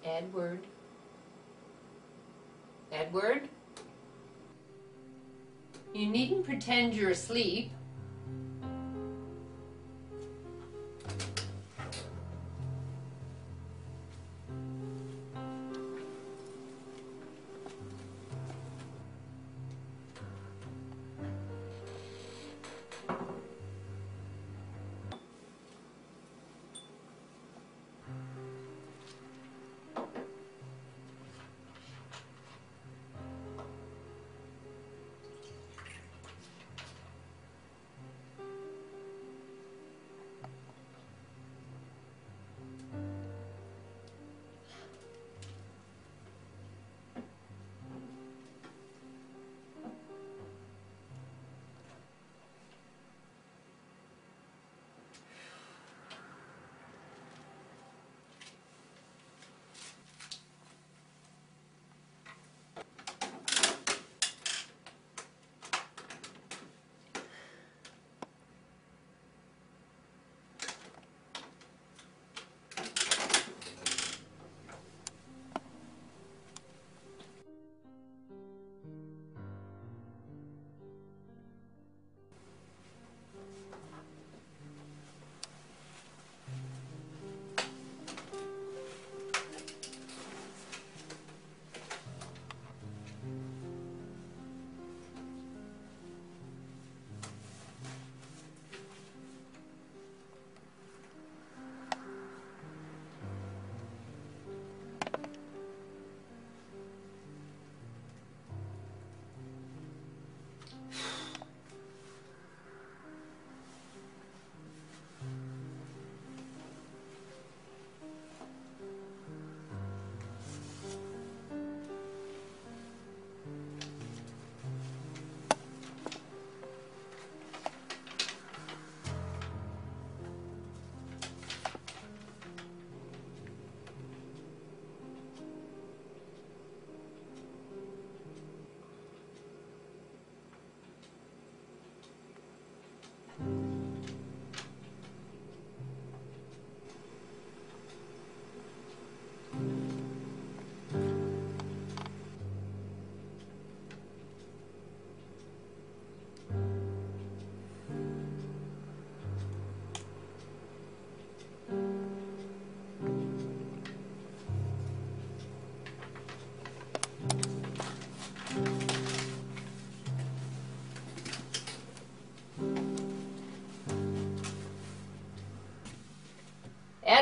Edward. Edward? You needn't pretend you're asleep.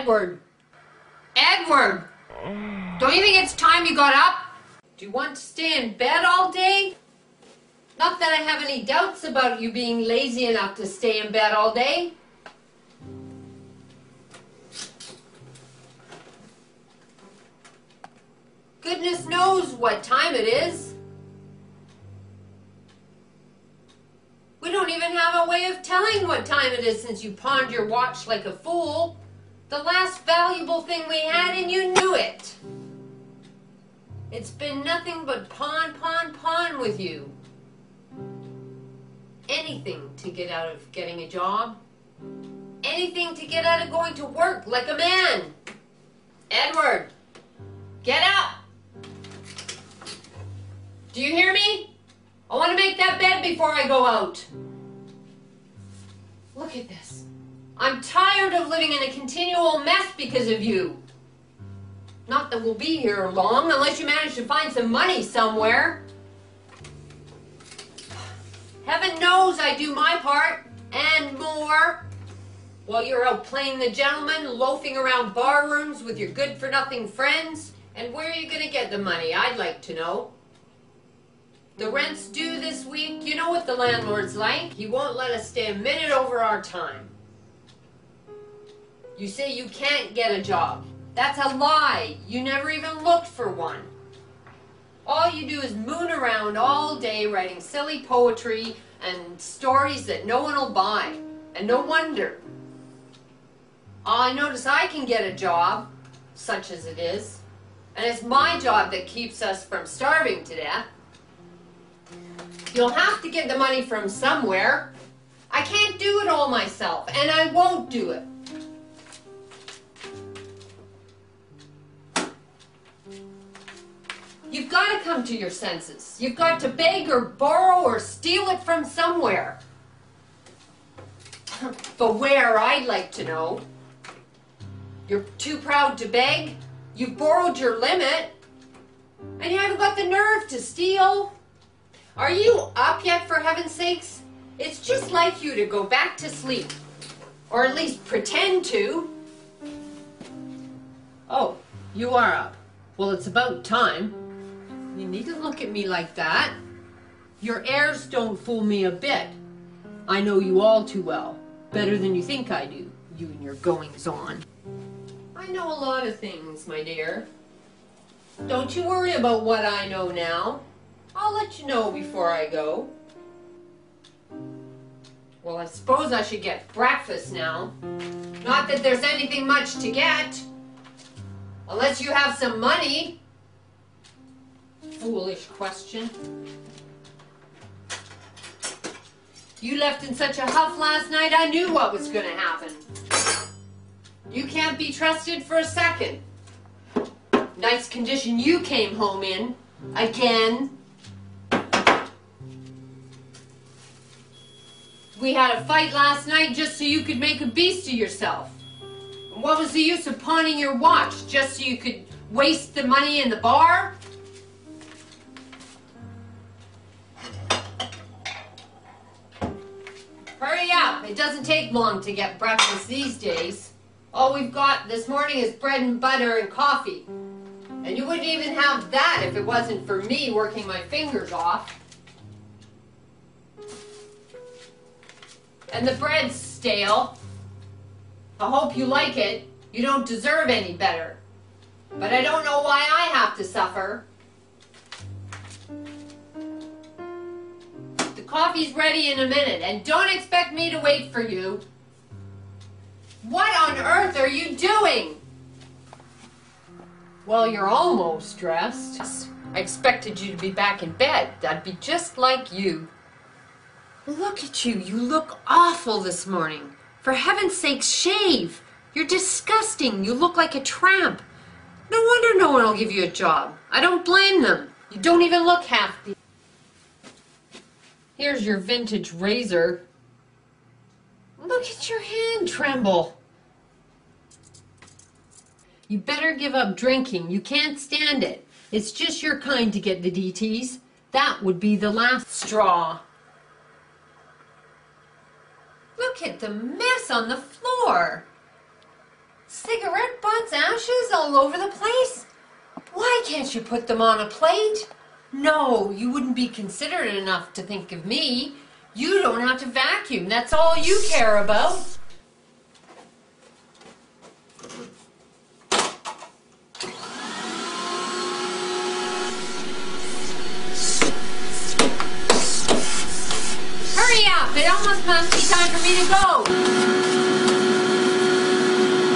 Edward! Edward! Don't you think it's time you got up? Do you want to stay in bed all day? Not that I have any doubts about you being lazy enough to stay in bed all day. Goodness knows what time it is. We don't even have a way of telling what time it is since you pawned your watch like a fool. The last valuable thing we had, and you knew it. It's been nothing but pawn, pawn, pawn with you. Anything to get out of getting a job. Anything to get out of going to work like a man. Edward, get up. Do you hear me? I want to make that bed before I go out. Look at this. I'm tired of living in a continual mess because of you. Not that we'll be here long unless you manage to find some money somewhere. Heaven knows I do my part and more. While you're out playing the gentleman, loafing around bar rooms with your good-for-nothing friends. And where are you going to get the money, I'd like to know. The rent's due this week. You know what the landlord's like. He won't let us stay a minute over our time. You say you can't get a job. That's a lie. You never even looked for one. All you do is moon around all day writing silly poetry and stories that no one will buy. And no wonder. I notice I can get a job, such as it is. And it's my job that keeps us from starving to death. You'll have to get the money from somewhere. I can't do it all myself, and I won't do it. You've got to come to your senses. You've got to beg or borrow or steal it from somewhere. But where, I'd like to know. You're too proud to beg. You've borrowed your limit. And you haven't got the nerve to steal. Are you up yet, for heaven's sakes? It's just like you to go back to sleep. Or at least pretend to. Oh, you are up. Well, it's about time. You needn't look at me like that. Your airs don't fool me a bit. I know you all too well. Better than you think I do, you and your goings-on. I know a lot of things, my dear. Don't you worry about what I know now. I'll let you know before I go. Well, I suppose I should get breakfast now. Not that there's anything much to get. Unless you have some money. Foolish question. You left in such a huff last night, I knew what was going to happen. You can't be trusted for a second. Nice condition you came home in. Again. We had a fight last night just so you could make a beast of yourself. And what was the use of pawning your watch just so you could waste the money in the bar? Hurry up. It doesn't take long to get breakfast these days. All we've got this morning is bread and butter and coffee. And you wouldn't even have that if it wasn't for me working my fingers off. And the bread's stale. I hope you like it. You don't deserve any better. But I don't know why I have to suffer. The coffee's ready in a minute, and don't expect me to wait for you. What on earth are you doing? Well, you're almost dressed. I expected you to be back in bed. That'd be just like you. Look at you. You look awful this morning. For heaven's sake, shave. You're disgusting. You look like a tramp. No wonder no one will give you a job. I don't blame them. You don't even look half the... Here's your vintage razor. Look at your hand tremble. You better give up drinking. You can't stand it. It's just your kind to get the DTs. That would be the last straw. Look at the mess on the floor. Cigarette butts, ashes all over the place. Why can't you put them on a plate? No, you wouldn't be considerate enough to think of me. You don't have to vacuum. That's all you care about. Hurry up! It almost must be time for me to go.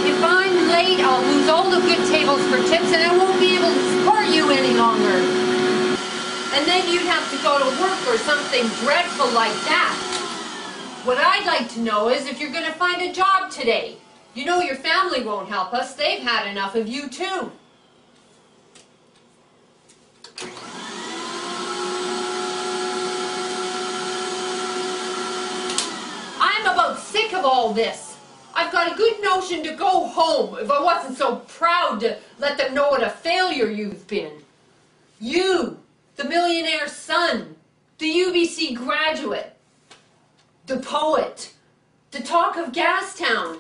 If I'm late, I'll lose all the good tables for tips and I won't be able to support you any longer. And then you'd have to go to work or something dreadful like that. What I'd like to know is if you're going to find a job today. You know your family won't help us. They've had enough of you too. of all this. I've got a good notion to go home if I wasn't so proud to let them know what a failure you've been. You, the millionaire's son, the UBC graduate, the poet, the talk of Gastown.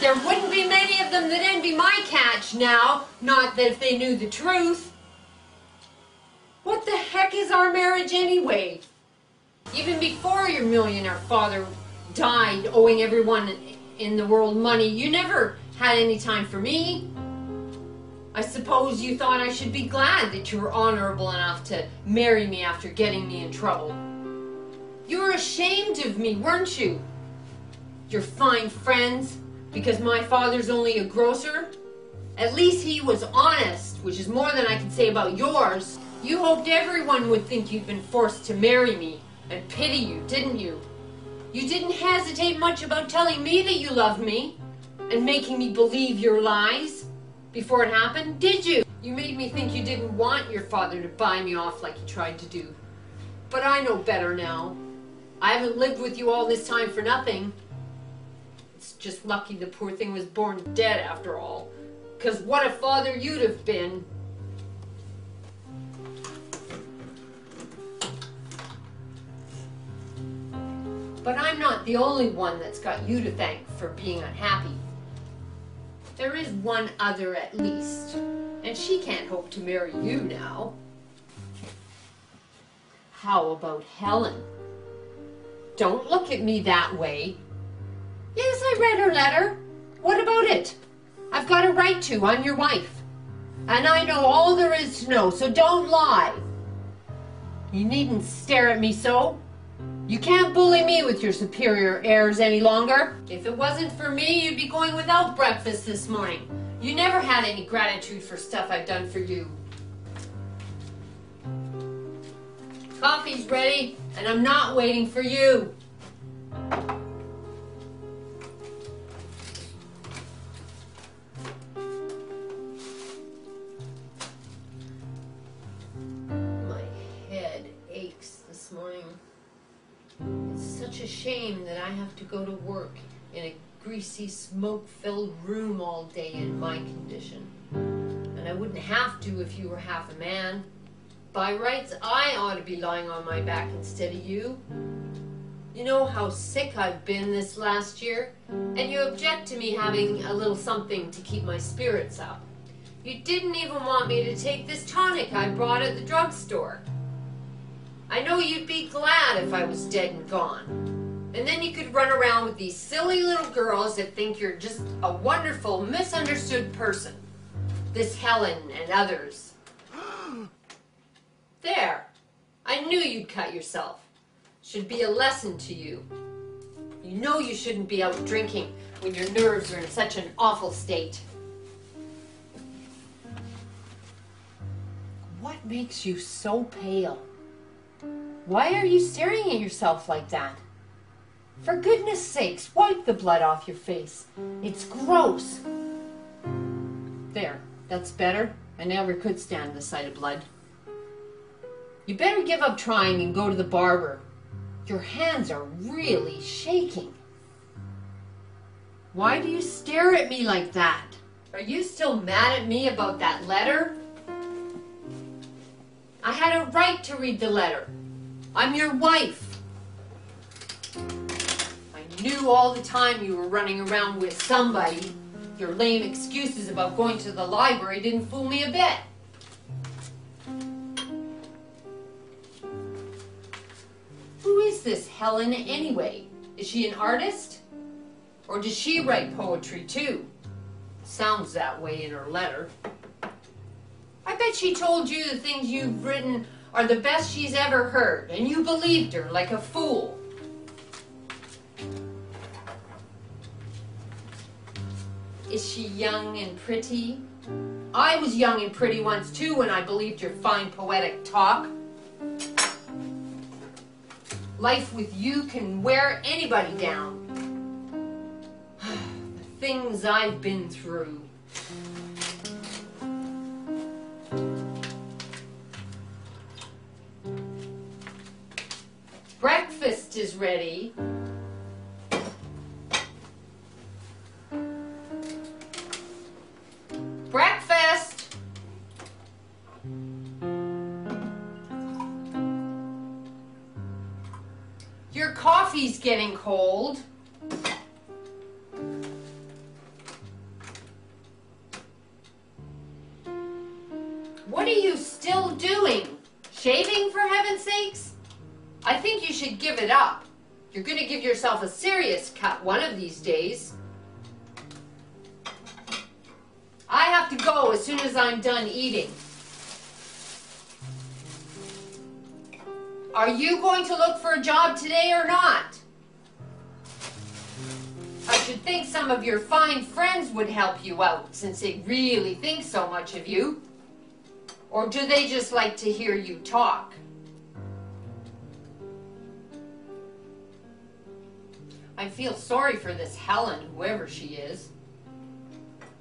There wouldn't be many of them that envy my catch now, not that if they knew the truth. What the heck is our marriage anyway? Even before your millionaire father died, owing everyone in the world money, you never had any time for me. I suppose you thought I should be glad that you were honorable enough to marry me after getting me in trouble. You were ashamed of me, weren't you? Your fine friends, because my father's only a grocer. At least he was honest, which is more than I can say about yours. You hoped everyone would think you'd been forced to marry me and pity you, didn't you? You didn't hesitate much about telling me that you loved me and making me believe your lies before it happened, did you? You made me think you didn't want your father to buy me off like he tried to do. But I know better now. I haven't lived with you all this time for nothing. It's just lucky the poor thing was born dead after all. 'Cause what a father you'd have been. But I'm not the only one that's got you to thank for being unhappy. There is one other at least, and she can't hope to marry you now. How about Helen? Don't look at me that way. Yes, I read her letter. What about it? I've got a right to. I'm your wife. And I know all there is to know, so don't lie. You needn't stare at me so. You can't bully me with your superior airs any longer. If it wasn't for me, you'd be going without breakfast this morning. You never had any gratitude for stuff I've done for you. Coffee's ready, and I'm not waiting for you. My head aches this morning. It's such a shame that I have to go to work in a greasy, smoke-filled room all day in my condition. And I wouldn't have to if you were half a man. By rights, I ought to be lying on my back instead of you. You know how sick I've been this last year, and you object to me having a little something to keep my spirits up. You didn't even want me to take this tonic I bought at the drugstore. I know you'd be glad if I was dead and gone. And then you could run around with these silly little girls that think you're just a wonderful, misunderstood person. This Helen and others. There. I knew you'd cut yourself. Should be a lesson to you. You know you shouldn't be out drinking when your nerves are in such an awful state. What makes you so pale? Why are you staring at yourself like that? For goodness sakes, wipe the blood off your face. It's gross. There, that's better. I never could stand the sight of blood. You better give up trying and go to the barber. Your hands are really shaking. Why do you stare at me like that? Are you still mad at me about that letter? I had a right to read the letter. I'm your wife. I knew all the time you were running around with somebody. Your lame excuses about going to the library didn't fool me a bit. Who is this Helen anyway? Is she an artist? Or does she write poetry too? Sounds that way in her letter. I bet she told you the things you've written are the best she's ever heard, and you believed her like a fool. Is she young and pretty? I was young and pretty once too when I believed your fine poetic talk. Life with you can wear anybody down. The things I've been through. breakfast is ready. Breakfast! Your coffee's getting cold. What are you still doing? Shaving, for heaven's sakes? I think you should give it up. You're going to give yourself a serious cut one of these days. I have to go as soon as I'm done eating. Are you going to look for a job today or not? I should think some of your fine friends would help you out since they really think so much of you. Or do they just like to hear you talk? I feel sorry for this Helen, whoever she is.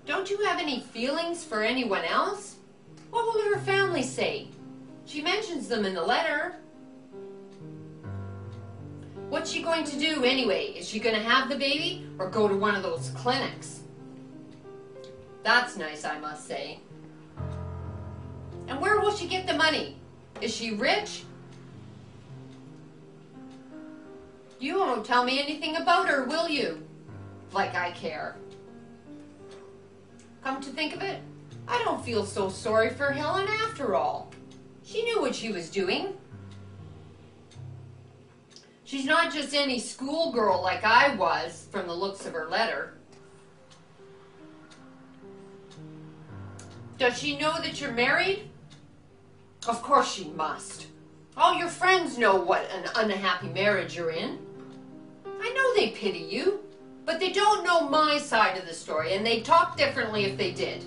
Don't you have any feelings for anyone else? What will her family say? She mentions them in the letter. What's she going to do anyway? Is she going to have the baby or go to one of those clinics? That's nice, I must say. And where will she get the money? Is she rich? You won't tell me anything about her, will you? Like I care. Come to think of it, I don't feel so sorry for Helen after all. She knew what she was doing. She's not just any schoolgirl like I was, from the looks of her letter. Does she know that you're married? Of course she must. All your friends know what an unhappy marriage you're in. I know they pity you, but they don't know my side of the story, and they'd talk differently if they did.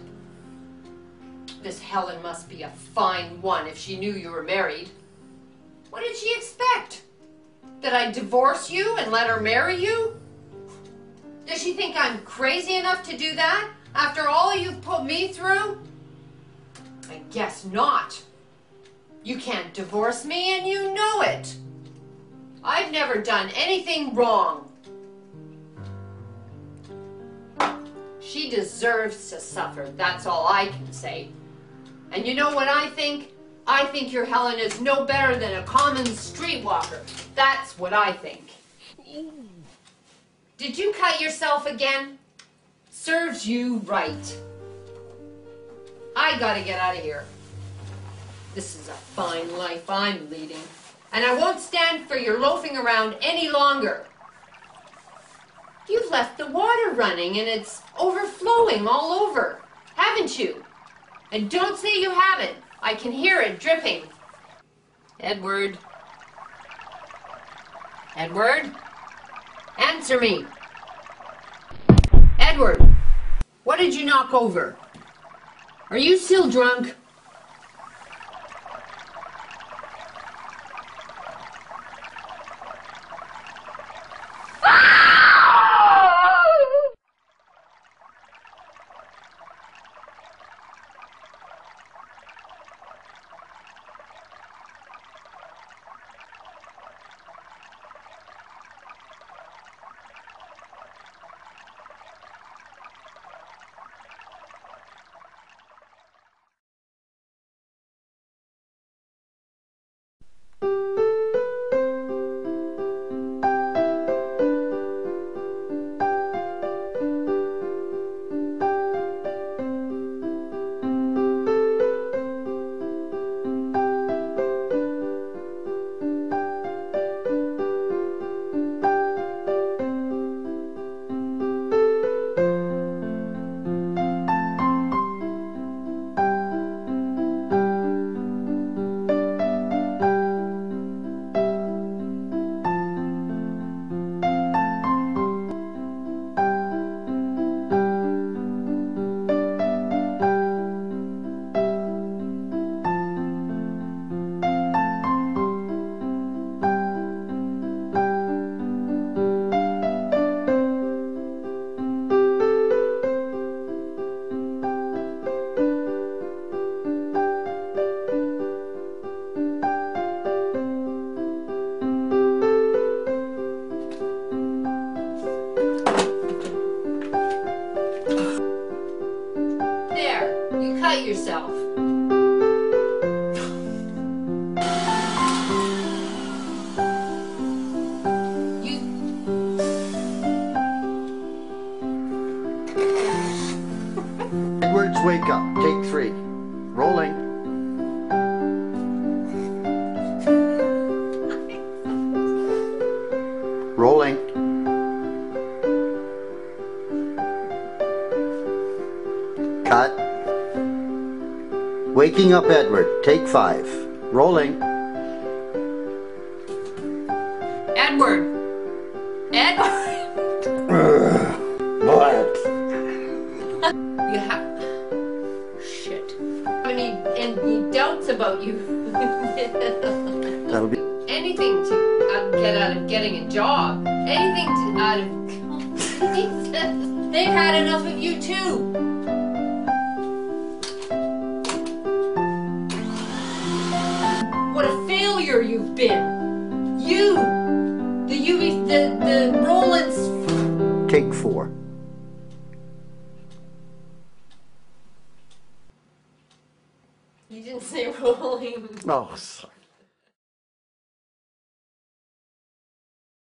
This Helen must be a fine one if she knew you were married. What did she expect? That I'd divorce you and let her marry you? Does she think I'm crazy enough to do that after all you've put me through? I guess not. You can't divorce me and you know it. I've never done anything wrong. She deserves to suffer, that's all I can say. And you know what I think? I think your Helen is no better than a common streetwalker. That's what I think. Did you cut yourself again? Serves you right. I gotta get out of here. This is a fine life I'm leading, and I won't stand for your loafing around any longer. You've left the water running and it's overflowing all over, haven't you? And don't say you haven't. I can hear it dripping. Edward. Edward? Answer me. Edward, what did you knock over? Are you still drunk? yourself. Edwards, wake up. Take 3. Rolling. Rolling. Cut. Waking up Edward. Take 5. Rolling. Edward. What? You have... Shit. Any doubts about you? That'll be... Anything to get out of getting a job. Anything to out of... They've had enough of you too. What a failure you've been. You! The Roland's... Take 4. You didn't say rolling. Oh, sorry.